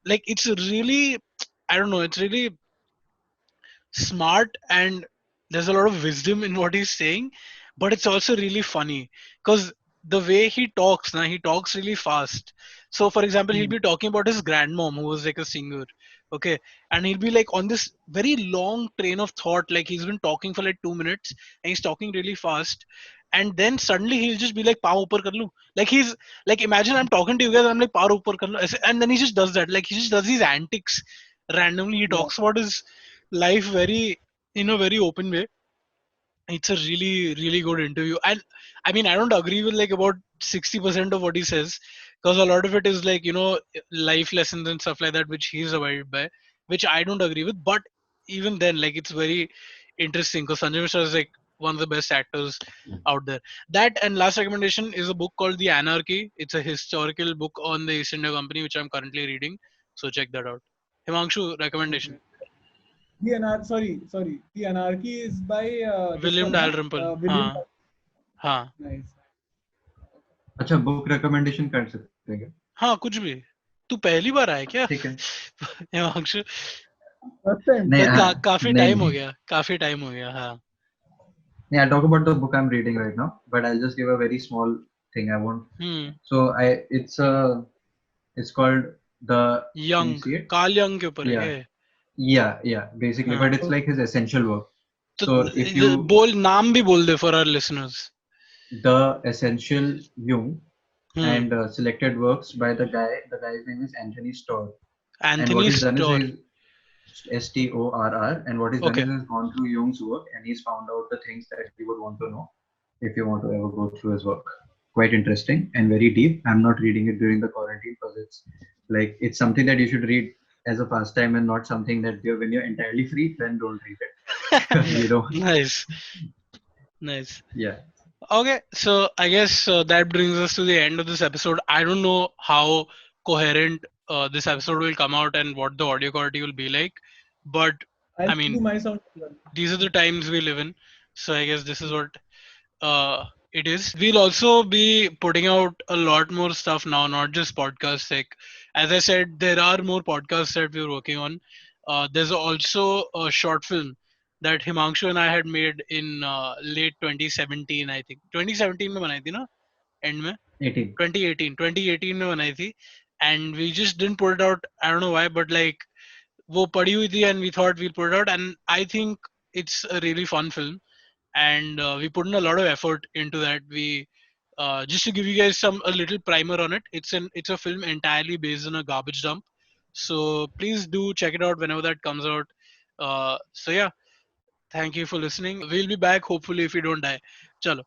it's really, I don't know, it's really smart, and there's a lot of wisdom in what he's saying, but it's also really funny because the way he talks really fast. So for example, he'll mm, be talking about his grandmom who was like a singer. Okay, and he'll be like on this very long train of thought, like he's been talking for like 2 minutes and he's talking really fast, and then suddenly he'll just be like "Pav upar kar lu." Like he's like, imagine I'm talking to you guys, I'm like "Pav upar kar lu," and then he just does that. Like he just does these antics randomly. He yeah. talks about his life very in a very open way. It's a really really good interview, and I mean I don't agree with like about 60% of what he says because a lot of it is like life lessons and stuff like that which he's abided by, which I don't agree with. But even then, like it's very interesting because Sanjay Mishra is like one of the best actors out there. That, and last recommendation is a book called The Anarchy. It's a historical book on the East India Company which I'm currently reading, so check that out. Himangshu, recommendation. Okay. Sorry. The Anarchy is by this William one, na? Dalrymple. William. हाँ हाँ Nice. अच्छा book recommendation कर सकते हैं क्या? हाँ, कुछ भी। तू पहली बार आया क्या? ठीक है. Himanshu, First time. नहीं पर काफी नहीं टाइम हो नहीं गया, काफी टाइम हो गया, हाँ. नहीं, I'll talk about the book I'm reading right now, but I'll just give a very small thing. I won't. Hmm. So it's called the. Can you Jung, see it? Carl Jung के ऊपर है क्या Yeah, ये? yeah, basically, but हाँ. it's like his essential work. तो So if you बोल, नाम भी बोल दे for our listeners. the essential Jung hmm. and selected works by the guy. The guy's name is Anthony Storr, and what Anthony he's done is store. he's Storr, and what he's done is okay. he's gone through Jung's work and he's found out the things that you would want to know if you want to ever go through his work. Quite interesting and very deep. I'm not reading it during the quarantine because it's something that you should read as a pastime and not something that when you're entirely free, then don't read it. Yeah. You know, Nice, nice. yeah. Okay, so I guess that brings us to the end of this episode. I don't know how coherent this episode will come out and what the audio quality will be like, but I'll I do mean, my sound as well. these are the times we live in. So I guess this is what it is. We'll also be putting out a lot more stuff now, not just podcasts. Like, as I said, there are more podcasts that we're working on. There's also a short film that Himangshu and I had made in late 2017, I think. 2017 में बनाई थी ना? End में? 18. 2018 में बनाई थी. And we just didn't put it out. I don't know why, but like, वो पड़ी हुई थी and we thought we'll put it out. And I think it's a really fun film, and we put in a lot of effort into that. We just to give you guys a little primer on it. It's a film entirely based on a garbage dump. So please do check it out whenever that comes out. So yeah, thank you for listening. We'll be back hopefully if we don't die. Chalo.